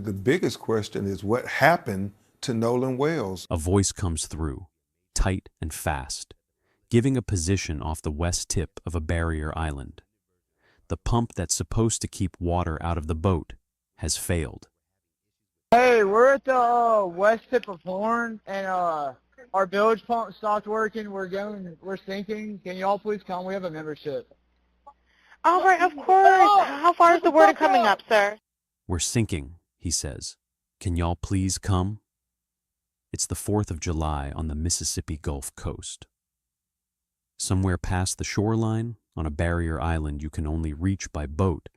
The biggest question is what happened to Nolan Wells? A voice comes through, tight and fast, giving a position off the west tip of a barrier island. The pump that's supposed to keep water out of the boat has failed. Hey, we're at the west tip of Horn, and our bilge pump stopped working. We're sinking. Can y'all please come? We have a membership. All right, of course. How far is the water coming up, sir? We're sinking, he says. Can y'all please come? It's the 4th of July on the Mississippi Gulf Coast. Somewhere past the shoreline, on a barrier island you can only reach by boat,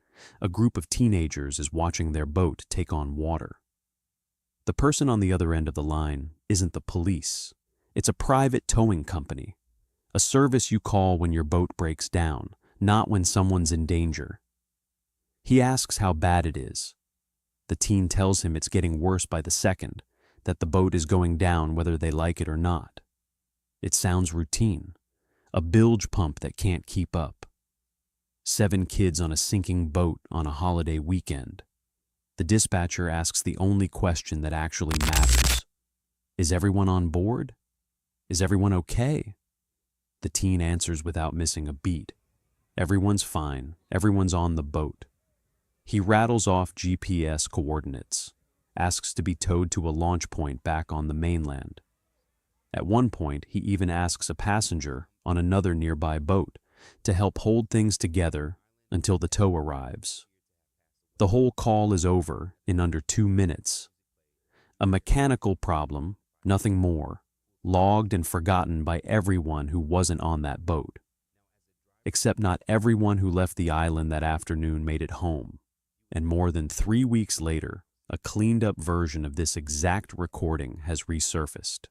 a group of teenagers is watching their boat take on water. The person on the other end of the line isn't the police. It's a private towing company, a service you call when your boat breaks down, not when someone's in danger. He asks how bad it is. The teen tells him it's getting worse by the second, that the boat is going down whether they like it or not. It sounds routine, a bilge pump that can't keep up. 7 kids on a sinking boat on a holiday weekend. The dispatcher asks the only question that actually matters. Is everyone on board? Is everyone okay? The teen answers without missing a beat. Everyone's fine. Everyone's on the boat. He rattles off GPS coordinates, asks to be towed to a launch point back on the mainland. At one point, he even asks a passenger on another nearby boat to help hold things together until the tow arrives. The whole call is over in under 2 minutes. A mechanical problem, nothing more, logged and forgotten by everyone who wasn't on that boat. Except not everyone who left the island that afternoon made it home, and more than 3 weeks later, a cleaned-up version of this exact recording has resurfaced.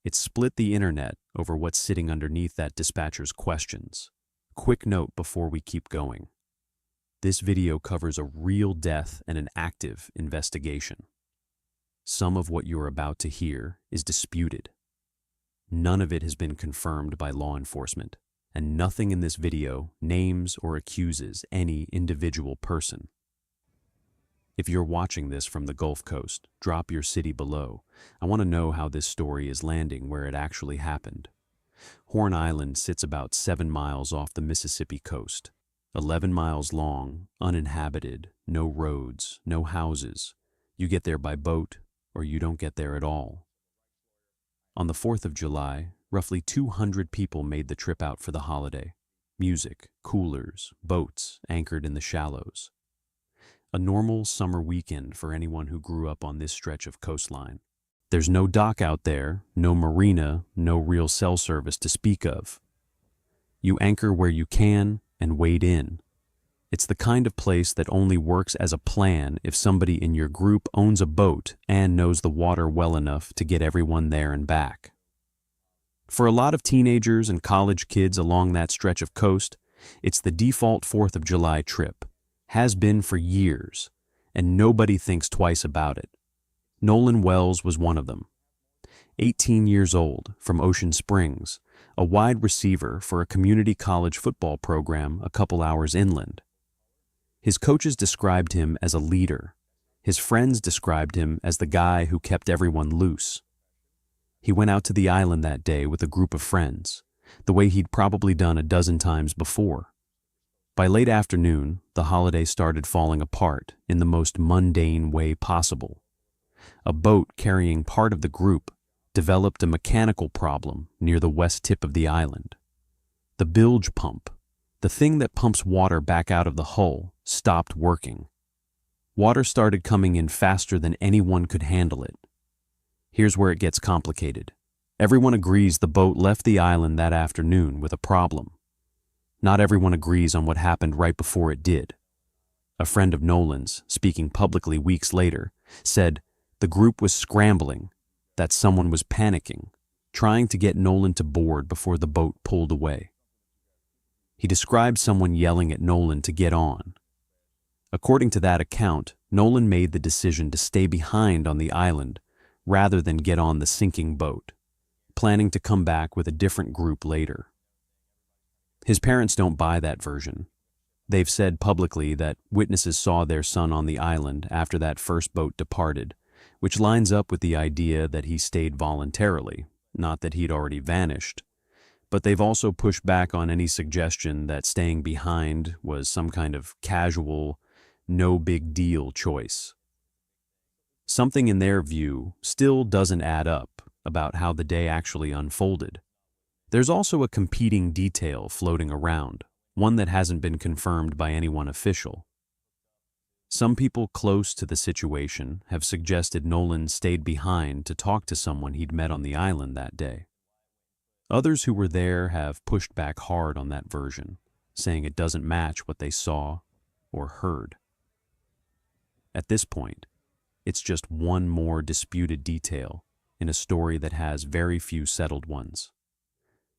It split the internet over what's sitting underneath that dispatcher's questions. Quick note before we keep going. This video covers a real death and an active investigation. Some of what you're about to hear is disputed. None of it has been confirmed by law enforcement, and nothing in this video names or accuses any individual person. If you're watching this from the Gulf Coast, drop your city below. I want to know how this story is landing where it actually happened. Horn Island sits about 7 miles off the Mississippi coast. 11 miles long, uninhabited, no roads, no houses. You get there by boat, or you don't get there at all. On the 4th of July, roughly 200 people made the trip out for the holiday. Music, coolers, boats anchored in the shallows. A normal summer weekend for anyone who grew up on this stretch of coastline. There's no dock out there, no marina, no real cell service to speak of. You anchor where you can and wade in. It's the kind of place that only works as a plan if somebody in your group owns a boat and knows the water well enough to get everyone there and back. For a lot of teenagers and college kids along that stretch of coast, it's the default 4th of July trip. Has been for years, and nobody thinks twice about it. Nolan Wells was one of them. 18 years old, from Ocean Springs, a wide receiver for a community college football program a couple hours inland. His coaches described him as a leader. His friends described him as the guy who kept everyone loose. He went out to the island that day with a group of friends, the way he'd probably done a dozen times before. By late afternoon, the holiday started falling apart in the most mundane way possible. A boat carrying part of the group developed a mechanical problem near the west tip of the island. The bilge pump, the thing that pumps water back out of the hull, stopped working. Water started coming in faster than anyone could handle it. Here's where it gets complicated. Everyone agrees the boat left the island that afternoon with a problem. Not everyone agrees on what happened right before it did. A friend of Nolan's, speaking publicly weeks later, said the group was scrambling, that someone was panicking, trying to get Nolan to board before the boat pulled away. He described someone yelling at Nolan to get on. According to that account, Nolan made the decision to stay behind on the island rather than get on the sinking boat, planning to come back with a different group later. His parents don't buy that version. They've said publicly that witnesses saw their son on the island after that first boat departed, which lines up with the idea that he stayed voluntarily, not that he'd already vanished. But they've also pushed back on any suggestion that staying behind was some kind of casual, no big deal choice. Something in their view still doesn't add up about how the day actually unfolded. There's also a competing detail floating around, one that hasn't been confirmed by anyone official. Some people close to the situation have suggested Nolan stayed behind to talk to someone he'd met on the island that day. Others who were there have pushed back hard on that version, saying it doesn't match what they saw or heard. At this point, it's just one more disputed detail in a story that has very few settled ones.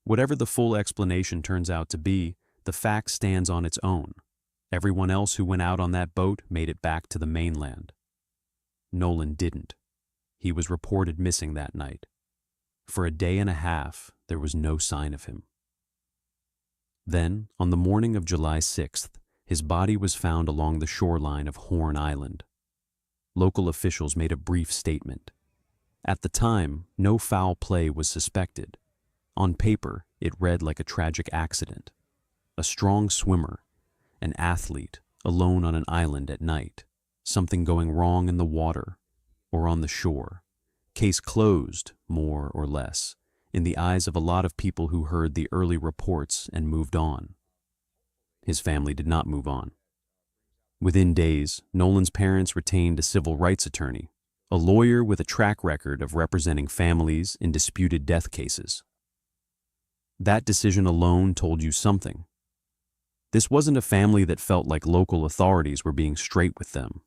Whatever the full explanation turns out to be, the fact stands on its own. Everyone else who went out on that boat made it back to the mainland. Nolan didn't. He was reported missing that night. For a day and a half, there was no sign of him. Then, on the morning of July 6th, his body was found along the shoreline of Horn Island. Local officials made a brief statement. At the time, no foul play was suspected. On paper, it read like a tragic accident. A strong swimmer, an athlete, alone on an island at night, something going wrong in the water or on the shore. Case closed, more or less, in the eyes of a lot of people who heard the early reports and moved on. His family did not move on. Within days, Nolan's parents retained a civil rights attorney, a lawyer with a track record of representing families in disputed death cases. That decision alone told you something. This wasn't a family that felt like local authorities were being straight with them.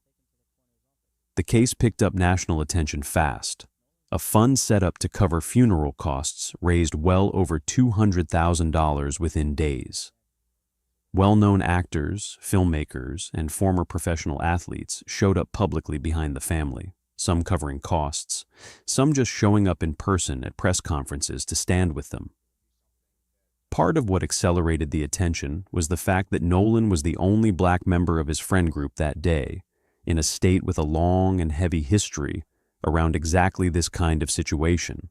The case picked up national attention fast. A fund set up to cover funeral costs raised well over $200,000 within days. Well-known actors, filmmakers, and former professional athletes showed up publicly behind the family, some covering costs, some just showing up in person at press conferences to stand with them. Part of what accelerated the attention was the fact that Nolan was the only black member of his friend group that day, in a state with a long and heavy history around exactly this kind of situation.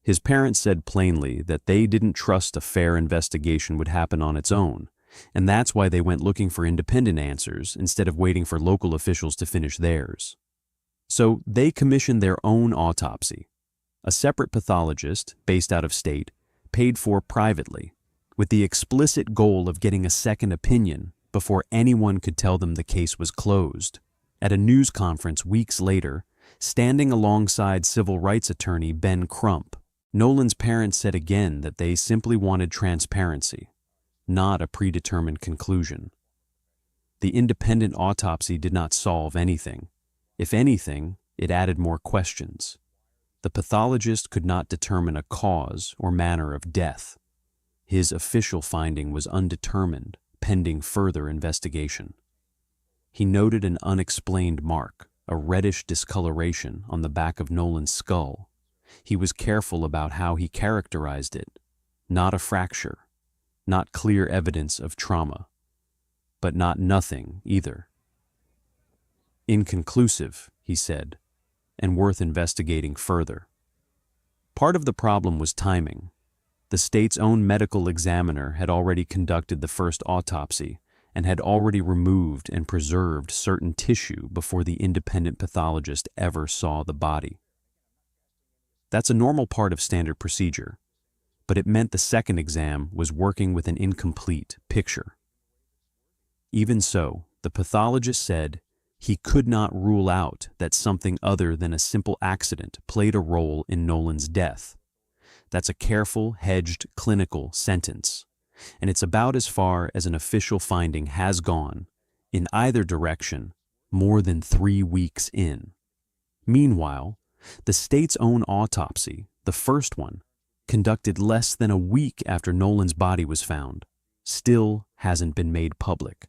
His parents said plainly that they didn't trust a fair investigation would happen on its own, and that's why they went looking for independent answers instead of waiting for local officials to finish theirs. So they commissioned their own autopsy. A separate pathologist, based out of state, paid for privately, with the explicit goal of getting a second opinion before anyone could tell them the case was closed. At a news conference weeks later, standing alongside civil rights attorney Ben Crump, Nolan's parents said again that they simply wanted transparency, not a predetermined conclusion. The independent autopsy did not solve anything. If anything, it added more questions. The pathologist could not determine a cause or manner of death. His official finding was undetermined, pending further investigation. He noted an unexplained mark, a reddish discoloration on the back of Nolan's skull. He was careful about how he characterized it. Not a fracture, not clear evidence of trauma, but not nothing either. Inconclusive, he said, and worth investigating further. Part of the problem was timing. The state's own medical examiner had already conducted the first autopsy and had already removed and preserved certain tissue before the independent pathologist ever saw the body. That's a normal part of standard procedure, but it meant the second exam was working with an incomplete picture. Even so, the pathologist said he could not rule out that something other than a simple accident played a role in Nolan's death. That's a careful, hedged, clinical sentence, and it's about as far as an official finding has gone, in either direction, more than 3 weeks in. Meanwhile, the state's own autopsy, the first one, conducted less than a week after Nolan's body was found, still hasn't been made public.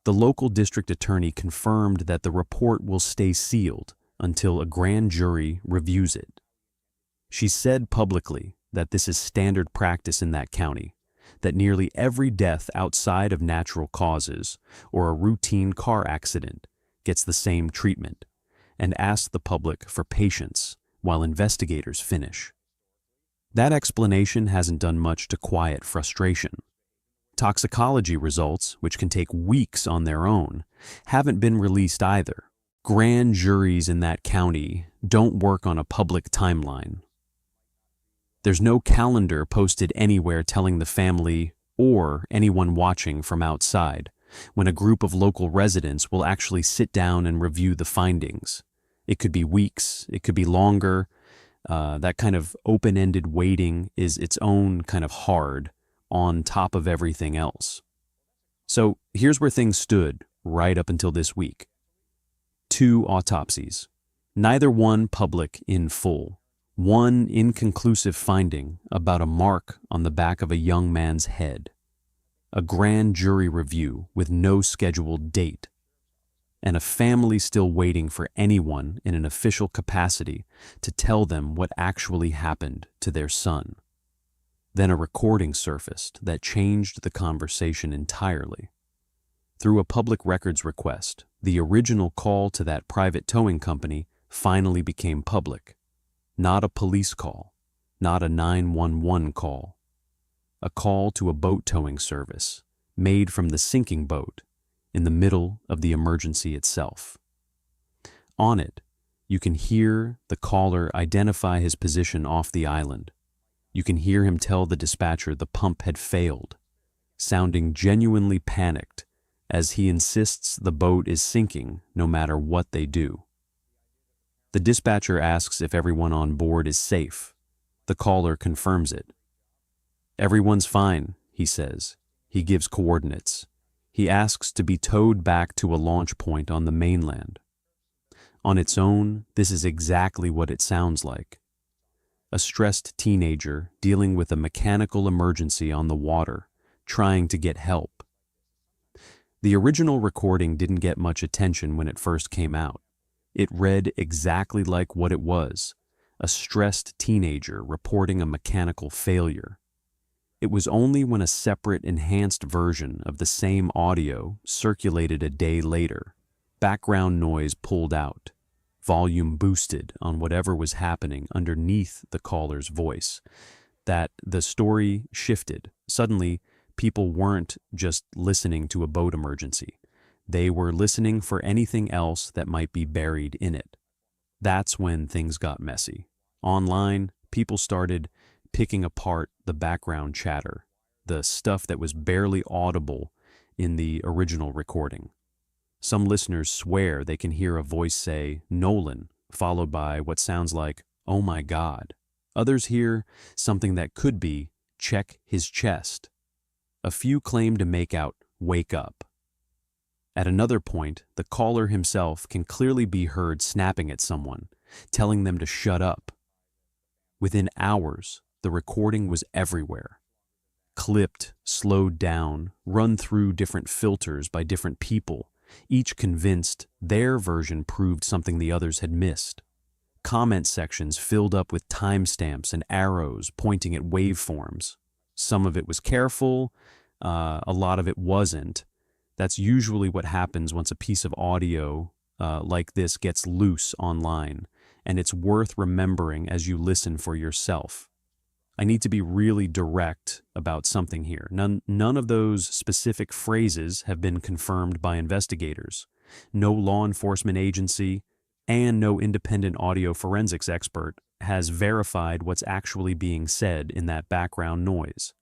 The local district attorney confirmed that the report will stay sealed until a grand jury reviews it. She said publicly that this is standard practice in that county, that nearly every death outside of natural causes or a routine car accident gets the same treatment, and asks the public for patience while investigators finish. That explanation hasn't done much to quiet frustration. Toxicology results, which can take weeks on their own, haven't been released either. Grand juries in that county don't work on a public timeline. There's no calendar posted anywhere telling the family or anyone watching from outside when a group of local residents will actually sit down and review the findings. It could be weeks, it could be longer. That kind of open-ended waiting is its own kind of hard on top of everything else. So here's where things stood right up until this week. 2 autopsies, neither one public in full. One inconclusive finding about a mark on the back of a young man's head. A grand jury review with no scheduled date. And a family still waiting for anyone in an official capacity to tell them what actually happened to their son. Then a recording surfaced that changed the conversation entirely. Through a public records request, the original call to that private towing company finally became public. Not a police call, not a 911 call. A call to a boat towing service, made from the sinking boat, in the middle of the emergency itself. On it, you can hear the caller identify his position off the island. You can hear him tell the dispatcher the pump had failed, sounding genuinely panicked as he insists the boat is sinking no matter what they do. The dispatcher asks if everyone on board is safe. The caller confirms it. "Everyone's fine," he says. He gives coordinates. He asks to be towed back to a launch point on the mainland. On its own, this is exactly what it sounds like. A stressed teenager dealing with a mechanical emergency on the water, trying to get help. The original recording didn't get much attention when it first came out. It read exactly like what it was, a stressed teenager reporting a mechanical failure. It was only when a separate enhanced version of the same audio circulated a day later, background noise pulled out, volume boosted on whatever was happening underneath the caller's voice, that the story shifted. Suddenly, people weren't just listening to a boat emergency. They were listening for anything else that might be buried in it. That's when things got messy. Online, people started picking apart the background chatter, the stuff that was barely audible in the original recording. Some listeners swear they can hear a voice say, "Nolan," followed by what sounds like, "Oh my God." Others hear something that could be, "Check his chest." A few claim to make out, "Wake up." At another point, the caller himself can clearly be heard snapping at someone, telling them to shut up. Within hours, the recording was everywhere. Clipped, slowed down, run through different filters by different people, each convinced their version proved something the others had missed. Comment sections filled up with timestamps and arrows pointing at waveforms. Some of it was careful, a lot of it wasn't. That's usually what happens once a piece of audio like this gets loose online, and it's worth remembering as you listen for yourself. I need to be really direct about something here. None of those specific phrases have been confirmed by investigators. No law enforcement agency and no independent audio forensics expert has verified what's actually being said in that background noise.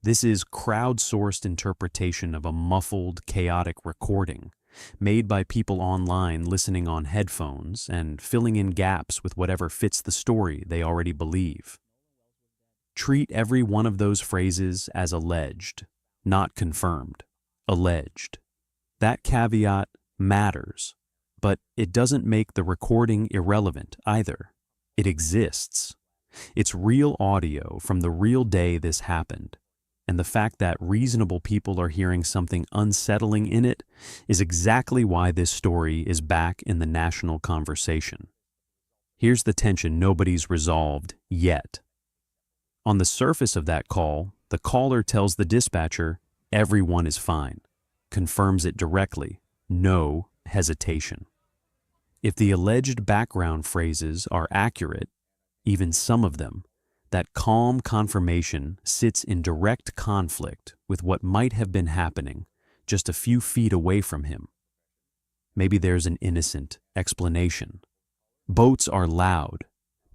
This is crowdsourced interpretation of a muffled, chaotic recording made by people online listening on headphones and filling in gaps with whatever fits the story they already believe. Treat every one of those phrases as alleged, not confirmed. Alleged. That caveat matters, but it doesn't make the recording irrelevant either. It exists. It's real audio from the real day this happened. And the fact that reasonable people are hearing something unsettling in it is exactly why this story is back in the national conversation. Here's the tension nobody's resolved yet. On the surface of that call, The caller tells the dispatcher everyone is fine, confirms it directly, no hesitation. If the alleged background phrases are accurate, even some of them, that calm confirmation sits in direct conflict with what might have been happening just a few feet away from him. Maybe there's an innocent explanation. Boats are loud.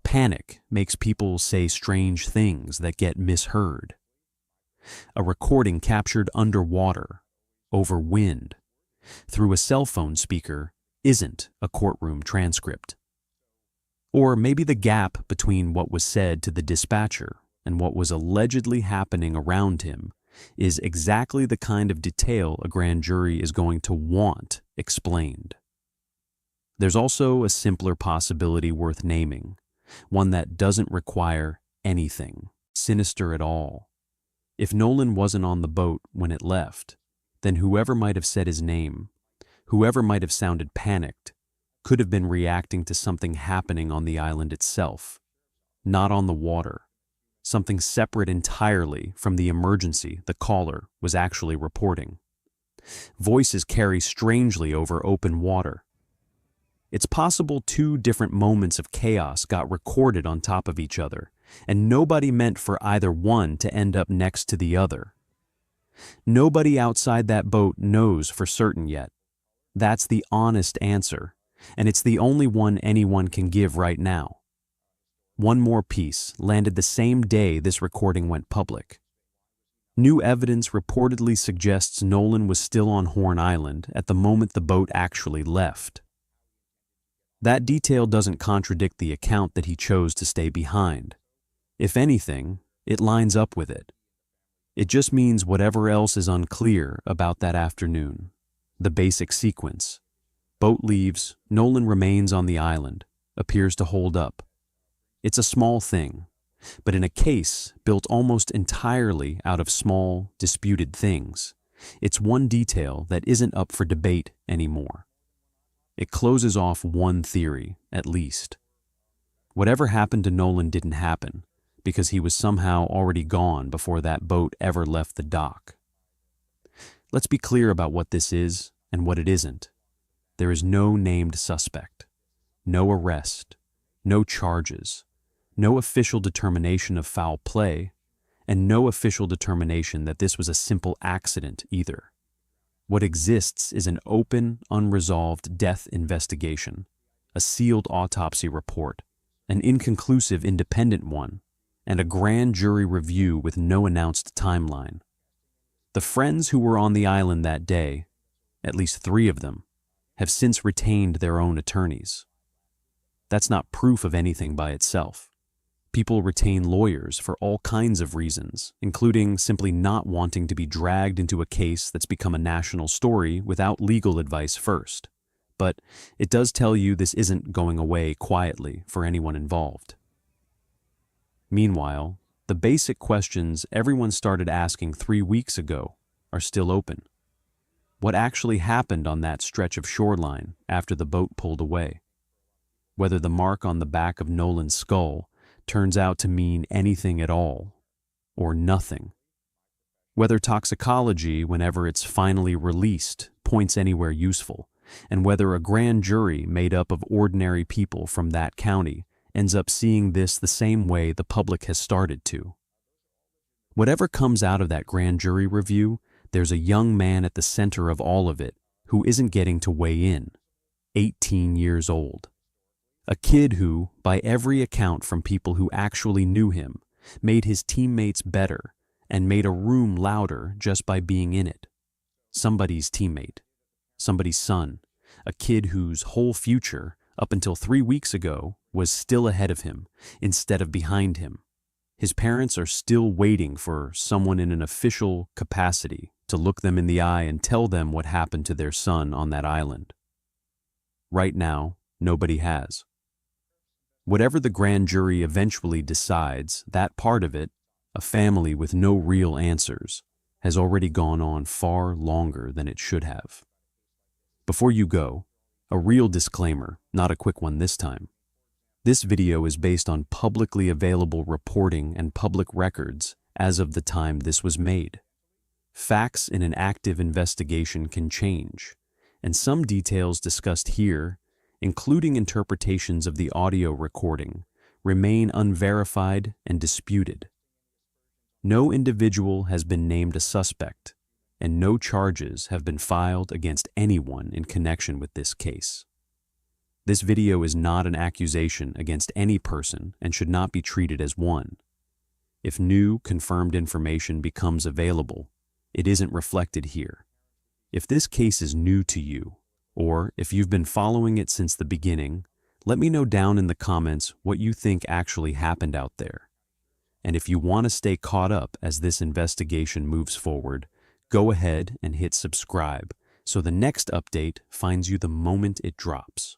Panic makes people say strange things that get misheard. A recording captured underwater, over wind, through a cell phone speaker isn't a courtroom transcript. Or maybe the gap between what was said to the dispatcher and what was allegedly happening around him is exactly the kind of detail a grand jury is going to want explained. There's also a simpler possibility worth naming, one that doesn't require anything sinister at all. If Nolan wasn't on the boat when it left, then whoever might have said his name, whoever might have sounded panicked, could have been reacting to something happening on the island itself, not on the water, something separate entirely from the emergency the caller was actually reporting. Voices carry strangely over open water. It's possible two different moments of chaos got recorded on top of each other, and nobody meant for either one to end up next to the other. Nobody outside that boat knows for certain yet. That's the honest answer, and it's the only one anyone can give right now. One more piece landed the same day this recording went public. New evidence reportedly suggests Nolan was still on Horn Island at the moment the boat actually left. That detail doesn't contradict the account that he chose to stay behind. If anything, it lines up with it. It just means whatever else is unclear about that afternoon. The basic sequence. Boat leaves, Nolan remains on the island, appears to hold up. It's a small thing, but in a case built almost entirely out of small, disputed things, it's one detail that isn't up for debate anymore. It closes off one theory, at least. Whatever happened to Nolan didn't happen, because he was somehow already gone before that boat ever left the dock. Let's be clear about what this is and what it isn't. There is no named suspect, no arrest, no charges, no official determination of foul play, and no official determination that this was a simple accident either. What exists is an open, unresolved death investigation, a sealed autopsy report, an inconclusive independent one, and a grand jury review with no announced timeline. The friends who were on the island that day, at least 3 of them, have since retained their own attorneys. That's not proof of anything by itself. People retain lawyers for all kinds of reasons, including simply not wanting to be dragged into a case that's become a national story without legal advice first. But it does tell you this isn't going away quietly for anyone involved. Meanwhile, the basic questions everyone started asking 3 weeks ago are still open. What actually happened on that stretch of shoreline after the boat pulled away? Whether the mark on the back of Nolan's skull turns out to mean anything at all, or nothing. Whether toxicology, whenever it's finally released, points anywhere useful, and whether a grand jury made up of ordinary people from that county ends up seeing this the same way the public has started to. Whatever comes out of that grand jury review, there's a young man at the center of all of it who isn't getting to weigh in, 18 years old. A kid who, by every account from people who actually knew him, made his teammates better and made a room louder just by being in it. Somebody's teammate, somebody's son, a kid whose whole future, up until 3 weeks ago, was still ahead of him instead of behind him. His parents are still waiting for someone in an official capacity to look them in the eye and tell them what happened to their son on that island. Right now, nobody has. Whatever the grand jury eventually decides, that part of it, a family with no real answers, has already gone on far longer than it should have. Before you go, a real disclaimer, not a quick one this time. This video is based on publicly available reporting and public records as of the time this was made. Facts in an active investigation can change, and some details discussed here, including interpretations of the audio recording, remain unverified and disputed. No individual has been named a suspect, and no charges have been filed against anyone in connection with this case. This video is not an accusation against any person and should not be treated as one. If new, confirmed information becomes available, it isn't reflected here. If this case is new to you, or if you've been following it since the beginning, let me know down in the comments what you think actually happened out there. And if you want to stay caught up as this investigation moves forward, go ahead and hit subscribe so the next update finds you the moment it drops.